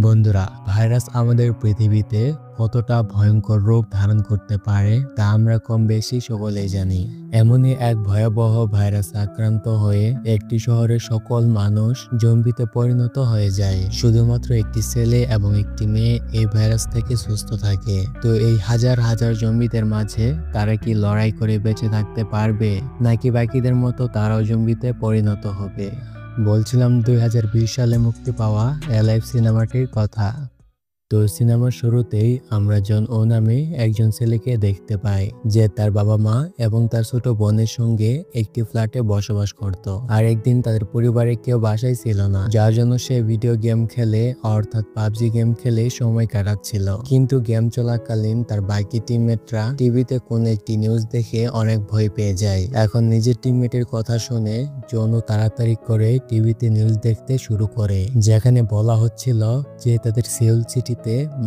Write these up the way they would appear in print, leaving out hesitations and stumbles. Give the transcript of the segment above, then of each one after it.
বন্ধুরা, ভাইরাস আমাদের পৃথিবীতে কতটা ভয়ঙ্কর রূপ ধারণ করতে পারে তা আমরা কম বেশি সকলেই জানি। এমনই এক ভয়াবহ ভাইরাস আক্রান্ত হয়ে একটি শহরের সকল মানুষ জম্বিতে পরিণত হয়ে যায়। শুধুমাত্র একটি ছেলে এবং একটি মেয়ে এই ভাইরাস থেকে সুস্থ থাকে। তো এই হাজার হাজার জম্বিদের মাঝে তারা কি লড়াই করে বেঁচে থাকতে পারবে, নাকি বাকিদের মতো তারাও জম্বিতে পরিণত হবে? বলছিলাম 2020 সালে মুক্তি পাওয়া এলাইভ সিনেমাটির কথা। তো সিনেমার শুরুতেই আমরা জন ও নামে একজন ছেলেকে দেখতে পাই, যে তার বাবা মা এবং তার ছোট বোনের সঙ্গে একটি ফ্ল্যাটে বসবাস করত। আর একদিন তাদের পরিবারে কেউ বাসায় ছিল না, যার জন্য সে ভিডিও গেম খেলে, অর্থাৎ পাবজি গেম খেলে সময় কাটাচ্ছিল। কিন্তু গেম চলাকালীন তার বাকি টিমমেটরা টিভিতে কোন একটি নিউজ দেখে অনেক ভয় পেয়ে যায়। এখন নিজের টিমমেটের কথা শুনে জনু তাড়াতাড়ি করে টিভিতে নিউজ দেখতে শুরু করে, যেখানে বলা হচ্ছিল যে তাদের সিউল সিটি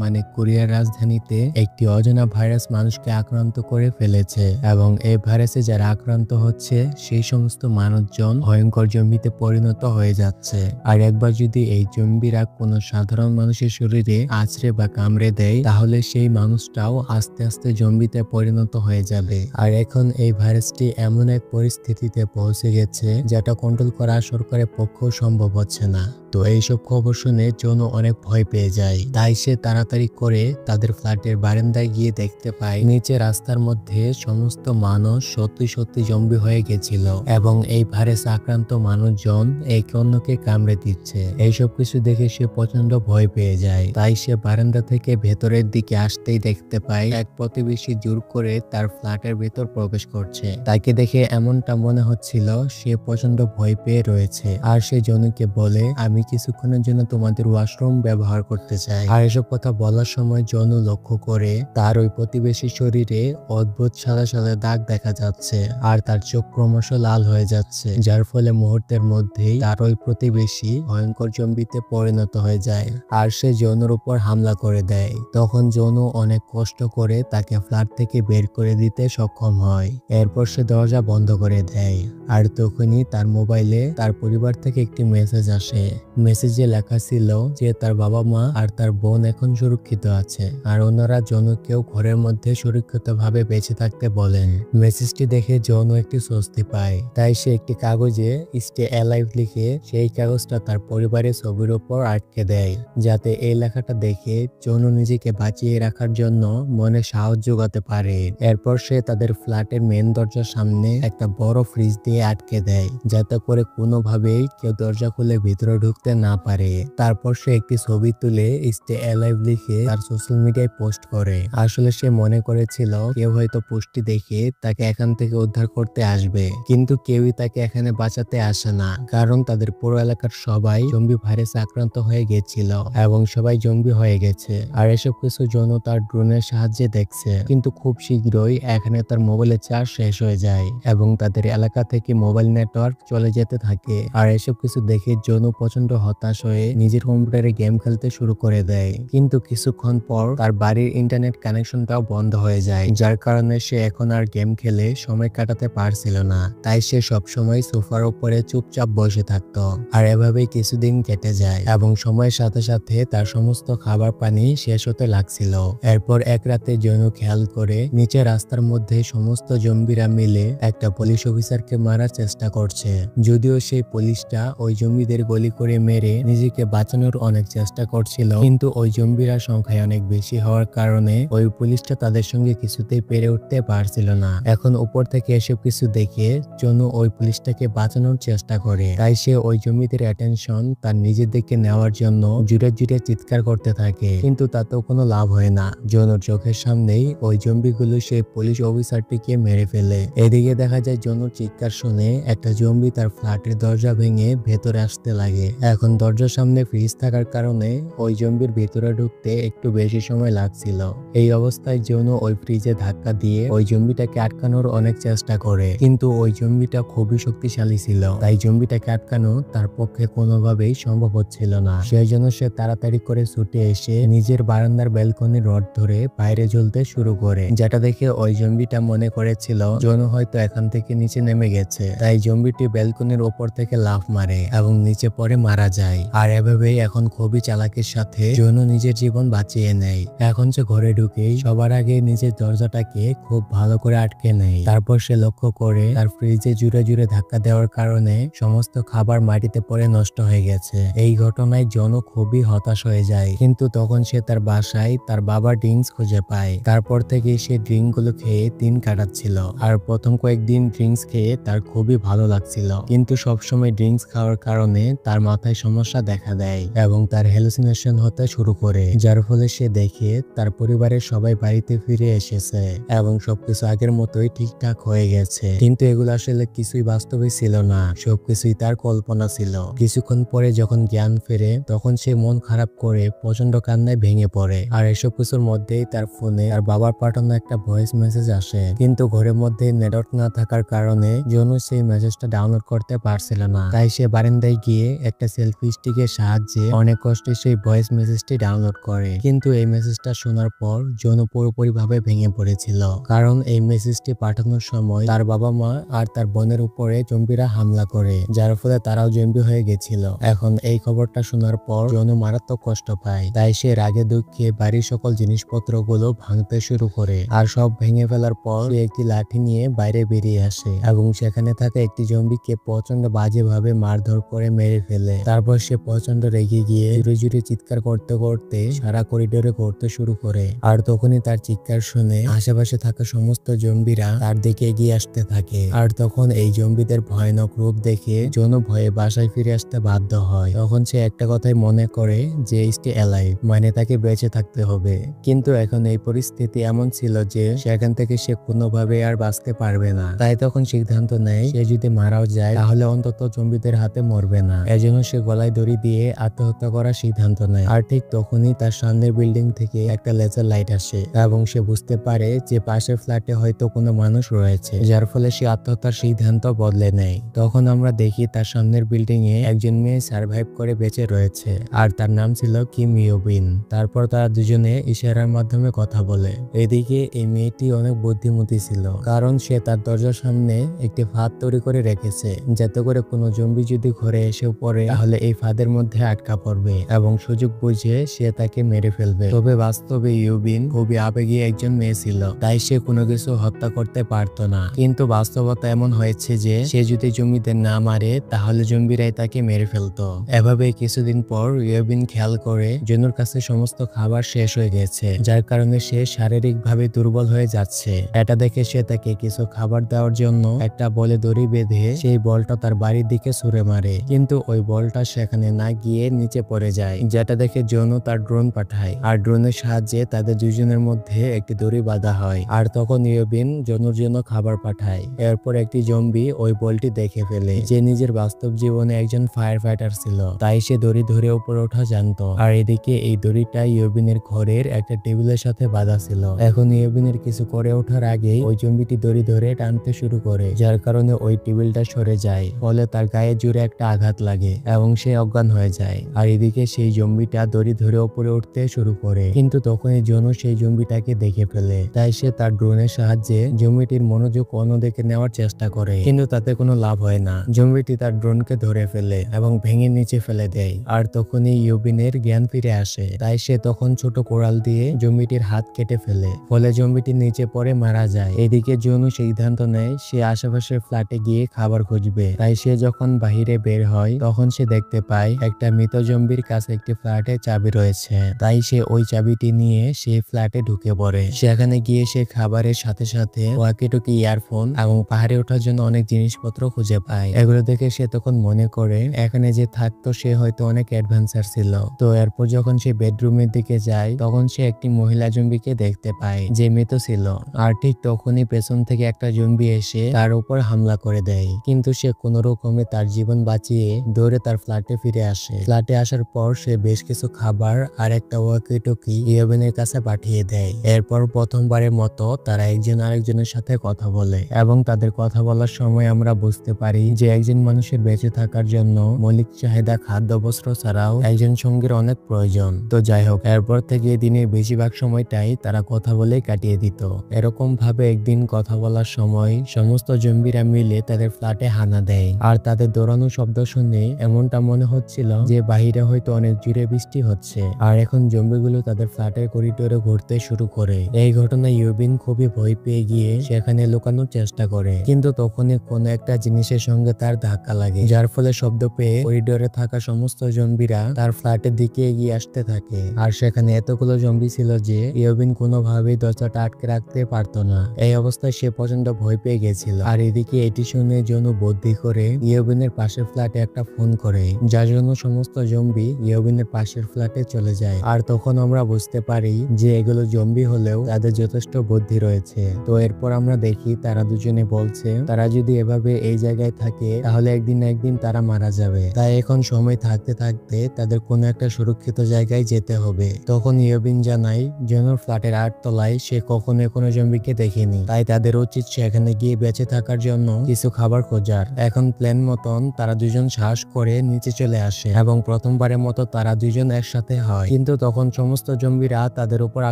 মানে কোরিয়ার রাজধানীতে একটি অজানা ভাইরাস মানুষকে আক্রান্ত করে ফেলেছে এবং এই ভাইরাসে যারা আক্রান্ত হচ্ছে সেই সমস্ত মানুষজন ভয়ঙ্কর জম্বিতে পরিণত হয়ে যাচ্ছে। আর একবার যদি এই জম্বিরা কোনো সাধারণ মানুষের শরীরে আছড়ে বা কামড়ে দেয়, তাহলে সেই মানুষটাও আস্তে আস্তে জম্বিতে পরিণত হয়ে যাবে। আর এখন এই ভাইরাসটি এমন এক পরিস্থিতিতে পৌঁছে গেছে যেটা কন্ট্রোল করা সরকারের পক্ষেও সম্ভব হচ্ছে না। তো এইসব খবর শুনে জনু অনেক ভয় পেয়ে যায়। তাই সে তাড়াতাড়ি করে তাদের ফ্ল্যাটের বারান্দায় গিয়ে দেখতে পায় নিচে রাস্তার মধ্যে সমস্ত মানুষ সত্যি সত্যি জম্বি হয়ে গেছিল এবং এই ভাইরাস আক্রান্ত মানুষজন একে অন্যকে কামড়ে দিচ্ছে। এইসব কিছু দেখে সে প্রচন্ড ভয় পেয়ে যায়। তাই সে বারান্দা থেকে ভেতরের দিকে আসতেই দেখতে পায় এক প্রতিবেশী জোর করে তার ফ্ল্যাটের ভেতর প্রবেশ করছে। তাকে দেখে এমনটা মনে হচ্ছিল সে প্রচন্ড ভয় পেয়ে রয়েছে। আর সে জনুকে বলে, আমি কিছুক্ষণের জন্য তোমাদের ওয়াশরুম ব্যবহার করতে চাই। আর এসব কথা বলার সময় জনু লক্ষ্য করে তার ওই প্রতিবেশী শরীরে অদ্ভুত সাদা সাদা দাগ দেখা যাচ্ছে আর তার চোখ ক্রমশ লাল হয়ে যাচ্ছে, যার ফলে মুহূর্তের মধ্যেই তার ওই প্রতিবেশী ভয়ঙ্কর জম্বিতে পরিণত হয়ে যায় আর সে জনুর উপর হামলা করে দেয়। তখন জনু অনেক কষ্ট করে তাকে ফ্ল্যাট থেকে বের করে দিতে সক্ষম হয়। এরপর সে দরজা বন্ধ করে দেয়। আর তখনই তার মোবাইলে তার পরিবার থেকে একটি মেসেজ আসে। মেসেজে লেখা ছিল যে তার বাবা মা আর তার বোন এখন সুরক্ষিত আছে আর ওনারা জনুকেও ঘরের মধ্যে সুরক্ষিতভাবে বেঁচে থাকতে বলেন। মেসেজটি দেখে জনু একটি স্বস্তি পায়। তাই সে একটি কাগজে স্টে অ্যালাইভ লিখে সেই কাগজটা তার পরিবারের ছবির উপর আটকে দেয়, যাতে এই লেখাটা দেখে জনু নিজেকে বাঁচিয়ে রাখার জন্য মনে সাহস যোগাতে পারে। এরপর সে তাদের ফ্ল্যাটের মেন দরজার সামনে একটা বড় ফ্রিজ দিয়ে আটকে দেয়, যাতে করে কোনোভাবেই কেউ দরজা খুলে ভিতরে ঢুকতে না পারে। তারপর সে একটি ছবি তুলে স্টে অ্যালাইভ লিখে তার সোশ্যাল মিডিয়ায় পোস্ট করে। আসলে সে মনে করেছিল কেউ হয়তো পোস্টটি দেখে তাকে এখান থেকে উদ্ধার করতে আসবে, কিন্তু কেউই তাকে এখানে বাঁচাতে আসে না, কারণ তাদের পুরো এলাকার সবাই জম্বি ভাইরাসে আক্রান্ত হয়ে গেছিল এবং সবাই জম্বি হয়ে গেছে। আর এসব কিছু জনু তার ড্রোনের সাহায্যে দেখছে, কিন্তু খুব শীঘ্রই এখানে তার মোবাইলের চার্জ শেষ হয়ে যায় এবং তাদের এলাকা থেকে মোবাইল নেটওয়ার্ক চলে যেতে থাকে। আর এসব কিছু দেখে জনু প্রচন্ড হতাশ হয়ে নিজের কম্পিউটারে গেম খেলতে শুরু করে দেয়। কিন্তু কিছুক্ষণ পর তার বাড়ির ইন্টারনেট কানেকশনটাও বন্ধ হয়ে যায়, যার কারণে সে এখন আর গেম খেলে সময় কাটাতে পারছিল না। তাই সে সবসময় সোফার উপরে চুপচাপ বসে থাকতো। আর এভাবেই কিছুদিন কেটে যায় এবং সময়ের সাথে সাথে তার সমস্ত খাবার পানি শেষ হতে লাগছিল। এরপর এক রাতে জনু খেয়াল করে নিচে রাস্তার মধ্যে সমস্ত জম্বিরা মিলে একটা পুলিশ অফিসারকে মারার চেষ্টা করছে। যদিও সেই পুলিশটা ওই জম্বিদের গুলি করে মেরে নিজেকে বাঁচানোর অনেক চেষ্টা করছিল, কিন্তু ওই জম্বিরা সংখ্যায় অনেক বেশি হওয়ার কারণে ওই পুলিশটা তাদের সঙ্গে কিছুতেই পেরে উঠতে পারছিল না। এখন উপর থেকে এসব কিছু দেখে জনু ওই পুলিশটাকে বাঁচানোর চেষ্টা করে। তাই সে ওই জম্বিদের অ্যাটেনশন তার নিজের দিকে নেওয়ার জন্য জুড়ে জুড়ে চিৎকার করতে থাকে, কিন্তু তাতেও কোনো লাভ হয় না। জনুর চোখের সামনেই ওই জম্বিগুলো সেই পুলিশ অফিসারটিকে মেরে ফেলে। এদিকে দেখা যায় জনুর চিৎকার শুনে একটা জম্বি তার ফ্ল্যাটের দরজা ভেঙে ভেতরে আসতে লাগে। এখন দরজার সামনে ফ্রিজ থাকার কারণে ওই জম্বির ভিতর ভেতরে ঢুকতে একটু বেশি সময় লাগছিল। এই অবস্থায় জনু ওই ফ্রিজে ধাক্কা দিয়ে ওই জম্বিটাকে আটকানোর অনেক চেষ্টা করে, কিন্তু ওই জম্বিটা খুবই শক্তিশালী ছিল, তাই জম্বিটাকে আটকানো তার পক্ষে কোনোভাবেই সম্ভব হচ্ছিল না। সেই জন্য সে তাড়াতাড়ি করে ছুটে এসে নিজের বারান্দার ব্যালকনির রড ধরে বাইরে ঝুলতে শুরু করে, যেটা দেখে ওই জম্বিটা মনে করেছিল জনু হয়তো এখান থেকে নিচে নেমে গেছে। তাই জম্বিটি ব্যালকনির ওপর থেকে লাফ মারে এবং নিচে পড়ে মারা যায়। আর এভাবেই এখন খুবই চালাকির সাথে জনু নিজের জীবন বাঁচিয়ে নেয়। এখন সে ঘরে ঢুকেই সবার আগে নিজের দরজাটাকে খুব ভালো করে আটকে নেয়। তারপর সে লক্ষ্য করে তার ফ্রিজে জুড়ে জুড়ে ধাক্কা দেওয়ার কারণে সমস্ত খাবার মাটিতে পড়ে নষ্ট হয়ে গেছে। এই ঘটনায় জনু খুবই হতাশ হয়ে যায়, কিন্তু তখন সে তার বাসায় তার বাবার ড্রিঙ্কস খুঁজে পায়। তারপর থেকে সে ড্রিঙ্ক গুলো খেয়ে দিন কাটাচ্ছিল। আর প্রথম কয়েকদিন ড্রিঙ্কস খেয়ে তার খুবই ভালো লাগছিল, কিন্তু সবসময় ড্রিঙ্কস খাওয়ার কারণে তার মাথায় সমস্যা দেখা দেয় এবং তার হ্যালুসিনেশন হতে শুরু করে, যার ফলে সে দেখে তার পরিবারের সবাই বাড়িতে ফিরে এসেছে এবং সবকিছু আগের মতোই ঠিকঠাক হয়ে গেছে। কিন্তু এগুলো আসলে কিছুই বাস্তবে ছিল না, সবকিছুই তার কল্পনা ছিল। কিছুক্ষণ পরে যখন জ্ঞান ফেরে তখন সে মন খারাপ করে প্রচন্ড কান্নায় ভেঙে পড়ে। আর এসব কিছুর মধ্যেই তার ফোনে তার বাবার পাঠানো একটা ভয়েস মেসেজ আসে, কিন্তু ঘরের মধ্যে নেটওয়ার্ক না থাকার কারণে জনু সেই মেসেজটা ডাউনলোড করতে পারছিল না। তাই সে বারান্দায় গিয়ে একটা সেলফি স্টিকের সাহায্যে অনেক কষ্টে সেই ভয়েস মেসেজটি ডাউনলোড করে। কিন্তু এই মেসেজটা শোনার পর জনু পুরোপুরি ভাবে ভেঙে পড়েছিল, কারণ এই মেসেজটি পাঠানোর সময় তার বাবা মা আর তার বোনের উপরে জম্বিরা হামলা করে, যার ফলে তারাও জম্বি হয়ে গেছিল। এখন এই খবরটা শোনার পর জনু মারাত্মক কষ্ট পায়, তাই সে রাগে দুঃখে বাড়ির সকল জিনিসপত্র গুলো ভাঙতে শুরু করে। আর সব ভেঙে ফেলার পর সে একটি লাঠি নিয়ে বাইরে বেরিয়ে আসে এবং সেখানে থাকা একটি জম্বিকে প্রচন্ড বাজেভাবে মারধর করে মেরে ফেলে। তারপর সে প্রচন্ড রেগে গিয়ে জুড়ে জুড়ে চিৎকার করতে করতে সারা করিডোরে ঘুরতে শুরু করে। আর তখনই তার চিৎকার শুনে আশেপাশে থাকা সমস্ত জম্বিরা তার দিকে এগিয়ে আসতে থাকে। আর তখন এই জম্বিদের ভয়ানক রূপ দেখে জনু ভয়ে বাসায় ফিরে আসতে বাধ্য হয়। তখন সে একটা কথাই মনে করে যে স্টে অ্যালাইভ, মানে তাকে বেঁচে থাকতে হবে। কিন্তু এখন এই পরিস্থিতি এমন ছিল যে সেখান থেকে সে কোনোভাবে আর বাঁচতে পারবে না। তাই তখন সিদ্ধান্ত নেয় সে যদি মারাও যায় তাহলে অন্তত জম্বিদের হাতে মরবে না। এজন্য সে গলায় দড়ি দিয়ে আত্মহত্যা করার সিদ্ধান্ত নেয়। আর ঠিক তখনই তার সামনের বিল্ডিং থেকে একটা লেজার লাইট আসে এবং সে বুঝতে পারে যে পাশের ফ্ল্যাটে হয়তো কোনো মানুষ রয়েছে, যার ফলে সে আত্মহত্যার সিদ্ধান্ত বদলে নেয়। তখন আমরা দেখি তার সামনের বিল্ডিং এ একজন মেয়ে সার্ভাইভ করে বেঁচে রয়েছে, আর তার নাম ছিল কিম ইয়োবিন। তারপর তারা দুজনে ইশারার মাধ্যমে কথা বলে। এদিকে এই মেয়েটি অনেক বুদ্ধিমতী ছিল, কারণ সে তার দরজার সামনে একটি ফাঁদ তৈরি করে রেখেছে, যাতে করে কোনো জম্বি যদি ঘরে এসে পড়ে তাহলে এই ফাঁদের মধ্যে আটকা পড়বে এবং সুযোগ বুঝে সে তাকে মেরে ফেলবে। তবে বাস্তবে ইয়োবিন খুবই আবেগী একজন মেয়ে ছিল, তাই সে কোনো কিছু হত্যা করতে পারতো না। কিন্তু বাস্তবতা এমন হয়েছে যে সে যদি জম্বিদের না মারে তাহলে জম্বিরাই তাকে মেরে ফেলতো। এভাবে কিছুদিন পর ইয়োবিন খেয়াল করে জনুর কাছে সমস্ত খাবার শেষ হয়ে গেছে, যার কারণে সে শারীরিকভাবে দুর্বল হয়ে যাচ্ছে। এটা দেখে সে তাকে কিছু খাবার দেওয়ার জন্য একটা বলে দড়ি বেঁধে সেই বলটা তার বাড়ির দিকে ছুঁড়ে মারে, কিন্তু ওই বলটা সেখানে না গিয়ে নিচে পড়ে যায়, যেটা দেখে জনু তার ড্রোন পাঠায়। আর ড্রোনের সাহায্যে তাদের দুজনের মধ্যে একটি দড়ি বাঁধা হয়। আর তখন ইয়োবিন জনুর জন্য খাবার পাঠায়। এরপর একটি জম্বি ওই বলটি দেখে ফেলে যে নিজের বাস্তব জীবনে একজন ফায়ার ফাইটার ছিল, তাই সে দড়ি ধরে উপরে ওঠা জানতো। আর এদিকে এই দড়িটা ইয়োবিনের ঘরের একটা টেবিলের সাথে বাঁধা ছিল। এখন ইয়োবিনের কিছু করে ওঠার আগেই ওই জম্বিটি দড়ি ধরে টানতে শুরু করে, যার কারণে ওই টেবিলটা সরে যায়, ফলে তার গায়ে জুড়ে একটা আঘাত লাগে এবং সে অজ্ঞান হয়ে যায়। আর এদিকে সেই জম্বিটা দড়ি ধরে উপরে উঠতে শুরু করে, কিন্তু তখনই জনু সেই জম্বিটাকে দেখে ফেলে। তাই সে তার ড্রোনের সাহায্যে জম্বিটির মনোযোগ অন্যদিকে নেওয়ার চেষ্টা করে, কিন্তু তাতে কোনো লাভ হয় না। জম্বিটি তার ড্রোনকে ধরে ফেলে এবং ভেঙে নিচে ফেলে দেয়। আর তখনই ইয়োবিনের জ্ঞান ফিরে আসে, তাই সে তখন ছোট কোড়াল দিয়ে জম্বিটির হাত কেটে ফেলে, ফলে জম্বিটি নিচে পড়ে মারা যায়। এদিকে জনু সিদ্ধান্ত নেয় সে আশেপাশের ফ্ল্যাটে গিয়ে খাবার খুঁজবে। তাই সে যখন বাহিরে বের হয় তখন সে দেখতে পায় একটা মৃত জম্বির কাছে একটি ফ্ল্যাটে চাবি রয়েছে। তাই সে ওই চাবিটি নিয়ে সেই ফ্ল্যাটে ঢুকে পড়ে। সেখানে গিয়ে সে খাবারের সাথে সাথে ওয়াকিটকি, ইয়ারফোন এবং পাহাড়ে ওঠার জন্য অনেক জিনিসপত্র খুঁজে পায়। এগুলো দেখে সে তখন মনে করে এখানে যে থাকতো সে হয়তো অনেক অ্যাডভেঞ্চার ছিল। তো এরপর যখন সে বেডরুমের দিকে যায় তখন সে একটি মহিলা জম্বিকে দেখতে পায় যে মৃত ছিল। আর ঠিক তখনই পেছন থেকে একটা জম্বি এসে তার উপর হামলা করে দেয়, কিন্তু সে কোনো রকমে তার জীবন বাঁচিয়ে দৌড়ে তার ফ্ল্যাটে ফিরে আসে। ফ্ল্যাটে আসার পর সে বেশ কিছু খাবার খাবার আর একটা ওয়াকি-টকি ইয়োবিনের কাছে পাঠিয়ে দেয়। এরপর প্রথমবারের মতো তারা একজন আরেকজনের সাথে কথা বলে এবং তাদের কথা বলার সময় আমরা বুঝতে পারি যে একজন মানুষের বেঁচে থাকার জন্য মৌলিক চাহিদা খাদ্য বস্ত্র ছাড়াও একজন সঙ্গীর অনেক প্রয়োজন। তো যাই হোক, এরপর থেকে দিনের বেশিরভাগ সময়টাই তারা কথা বলেই কাটিয়ে দিত। এরকম ভাবে একদিন কথা বলার সময় সমস্ত জম্বিরা মিলে তাদের ফ্ল্যাটে হানা দেয় আর তাদের দৌড়ানো শব্দ শুনে এমনটা মনে হচ্ছিল যে বাহিরে হয়তো অনেক জোরে বৃষ্টি হচ্ছে। আর এখন জম্বিগুলো তাদের ফ্ল্যাটের করিডোরে ঘুরতে শুরু করে। এই ঘটনায় ইয়োবিন খুবই ভয় পেয়ে গিয়ে সেখানে লুকানোর চেষ্টা করে, কিন্তু তখনই কোনো একটা জিনিসের সঙ্গে তার ধাক্কা লাগে, যার ফলে শব্দ পেয়ে করিডোরে থাকা সমস্ত জম্বিরা তার ফ্ল্যাটের দিকে এগিয়ে আসতে থাকে। আর সেখানে এতগুলো জম্বি ছিল যে ইয়োবিন কোনোভাবেই দরজাটা আটকে রাখতে পারতো না। এই অবস্থায় সে প্রচন্ড ভয় পেয়ে গেছিল। আর এদিকে এটি শুনে জনু বুদ্ধি করে ইয়োবিনের পাশের ফ্ল্যাটে একটা ফোন করে, যার জন্য সমস্ত জম্বি ইয়োবিনের পাশের ফ্ল্যাটে চলে যায়। আর তখন আমরা বুঝতে পারি যে এগুলো জম্বি হলেও তাদের যথেষ্ট বুদ্ধি রয়েছে। তো এরপর আমরা দেখি তারা দুজনে বলছে তারা যদি এভাবে এই জায়গায় থাকে তাহলে একদিন না একদিন তারা মারা যাবে, তাই এখন সময় থাকতে থাকতে তাদের কোনো একটা সুরক্ষিত জায়গায় যেতে হবে। তখন ইয়োবিন জানায় জনুর ফ্ল্যাটের 8 তলায় সে কখনো কোনো জম্বিকে দেখেনি, তাই তাদের উচিত সেখানে গিয়ে বেঁচে থাকার জন্য কিছু খাবার খোঁজার। এখন প্ল্যান মতন তারা দুজন সাহস করে নিচে চলে আসে এবং প্রথমবারের মতো তারা দুজন একসাথে হয়। কিন্তু তখন সমস্ত জম্বিরা তাদের উপর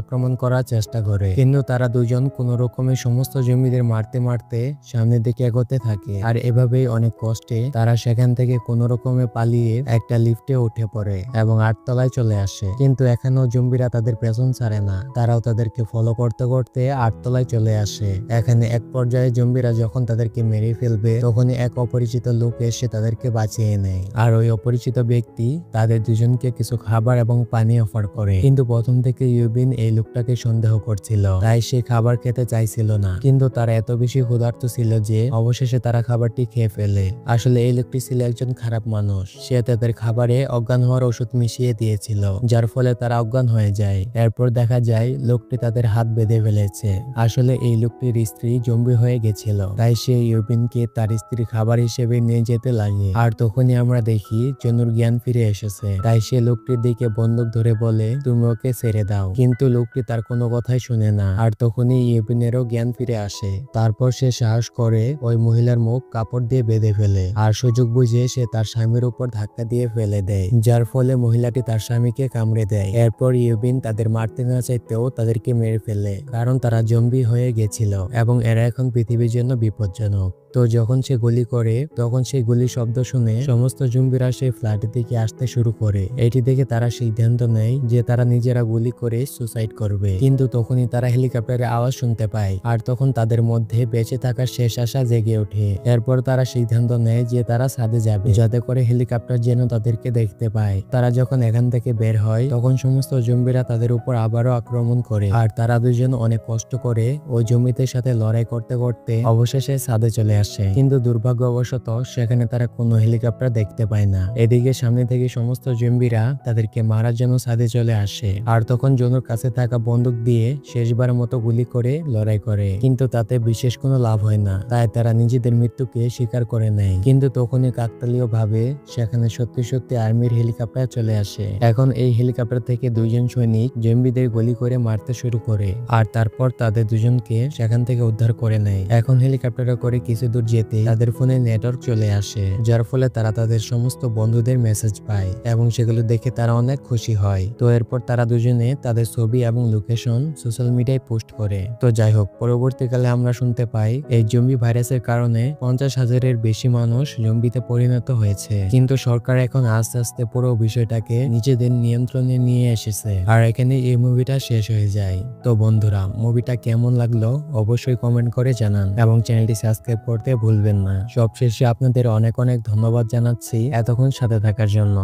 আক্রমণ করার চেষ্টা করে, কিন্তু তারা দুজন কোনো রকমের সমস্ত জম্বিদের মারতে মারতে সামনের দিকে এগোতে থাকে। আর এভাবেই অনেক কষ্টে তারা সেখান থেকে কোনো রকমে পালিয়ে একটা লিফটে উঠে পড়ে এবং 8 তলায় চলে আসে। কিন্তু এখানেও জম্বিরা তাদের পেছন ছাড়ে না, তারাও তাদেরকে ফলো করতে করতে 8 তলায় চলে আসে। এখানে এক পর্যায়ে জম্বিরা যখন তাদেরকে মেরে ফেলবে তখনই এক অপরিচিত লোক এসে তাদেরকে বাঁচিয়ে নেয়। আর ওই অপরিচিত ব্যক্তি তাদের দুজনকে কিছু খাবার এবং পানি অফার করে। কিন্তু প্রথম থেকে ইয়োবিন এই লোকটাকে সন্দেহ করছিল, তাই সে খাবার খেতে চাইছিল না। কিন্তু তারা এত বেশি ক্ষুধার্ত ছিল যে অবশেষে তারা খাবারটি খেয়ে ফেলে। আসলে এই লোকটি ছিল একজন খারাপ মানুষ, সে তাদের খাবারে অজ্ঞান হওয়ার ওষুধ মিশিয়ে দিয়েছিল, যার ফলে তারা অজ্ঞান হয়ে যায়। এরপর দেখা যায় লোকটি তাদের হাত বেঁধে ফেলেছে। আসলে এই লোকটির স্ত্রী জম্বি হয়ে গেছিল, তাই সে ইয়োবিনকে তার স্ত্রী খাবার হিসেবে নিয়ে যেতে লাগে। আর তখনই আমরা দেখি জনুর জ্ঞান ফিরে এসেছে, তাই সে লোকটির দিকে বন্দুক ধরে বলে তুমি ওকে ছেড়ে দাও, কিন্তু লোকটি তার কোনো কথাই শুনে না। আর তখনই ইয়োবিনেরও জ্ঞান ফিরে আসে। তারপর সে সাহস করে ওই মহিলার মুখ কাপড় দিয়ে বেঁধে ফেলে আর সুযোগ বুঝে সে তার স্বামীর উপর ধাক্কা দিয়ে ফেলে দেয়, যার ফলে মহিলাটি তার স্বামীকে কামড়ে দেয়। এরপর ইয়োবিন তাদের মারতে না চাইতেও তাদেরকে মেরে ফেলে, কারণ তারা জম্বি হয়ে গেছিল এবং এরা এখন পৃথিবীর জন্য বিপজ্জনক। তো যখন সে গুলি করে তখন সেই গুলির শব্দ শুনে সমস্ত জম্বিরা সেই ফ্ল্যাটের দিকে আসতে শুরু করে। এটি দেখে তারা সিদ্ধান্ত নেয় যে তারা নিজেরা গুলি করে সুসাইড করবে। কিন্তু তখনই তারা হেলিকপ্টারের আওয়াজ শুনতে পায় আর তখন তাদের মধ্যে বেঁচে থাকার শেষ আশা জেগে ওঠে। এরপর তারা সিদ্ধান্ত নেয় যে তারা ছাদে যাবে, যাতে করে হেলিকপ্টার যেন তাদেরকে দেখতে পায়। তারা যখন এখান থেকে বের হয় তখন সমস্ত জম্বিরা তাদের উপর আবারও আক্রমণ করে আর তারা দুজন অনেক কষ্ট করে ওই জম্বিদের সাথে লড়াই করতে করতে অবশেষে ছাদে চলে আসে। কিন্তু দুর্ভাগ্যবশত সেখানে তারা কোনো হেলিকপ্টার দেখতে পায় না। এদিকে সামনে থেকে সমস্ত জম্বিরা তাদেরকে মারার জন্য ছাদে চলে আসে আর তখন জনুর কাছে থাকা বন্দুক দিয়ে শেষবার মতো গুলি করে লড়াই করে, কিন্তু তাতে বিশেষ কোনো লাভ হয় না। তাই তারা নিজেদের মৃত্যুকে স্বীকার করে নেয়। কিন্তু তখনই কাকতালীয় ভাবে সেখানে সত্যি সত্যি আর্মির হেলিকপ্টার চলে আসে। এখন এই হেলিকপ্টার থেকে দুইজন সৈনিক জম্বিদের গুলি করে মারতে শুরু করে আর তারপর তাদের দুজনকে সেখান থেকে উদ্ধার করে নেয়। এখন হেলিকপ্টারে করে কিছু দূর যেতে তাদের ফোনে নেটওয়ার্ক চলে আসে, যার ফলে তারা তাদের সমস্ত বন্ধুদের মেসেজ পায় এবং সেগুলো দেখে তারা অনেক খুশি হয়। তো এরপর তারা দুজনে তাদের ছবি এবং লোকেশন সোশ্যাল মিডিয়ায় পোস্ট করে। তো যাই হোক, পরবর্তীকালে আমরা শুনতে পাই এই জম্বি ভাইরাসের কারণে 50,000-এর বেশি মানুষ জম্বিতে পরিণত হয়েছে। কিন্তু সরকার এখন আস্তে আস্তে পুরো বিষয়টাকে নিজেদের নিয়ন্ত্রণে নিয়ে এসেছে আর এখানে এই মুভিটা শেষ হয়ে যায়। তো বন্ধুরা, মুভিটা কেমন লাগলো অবশ্যই কমেন্ট করে জানান এবং চ্যানেলটি সাবস্ক্রাইব করতে ভুলবেন না। সবশেষে আপনাদের অনেক অনেক ধন্যবাদ জানাচ্ছি এতক্ষণ সাথে থাকার জন্য।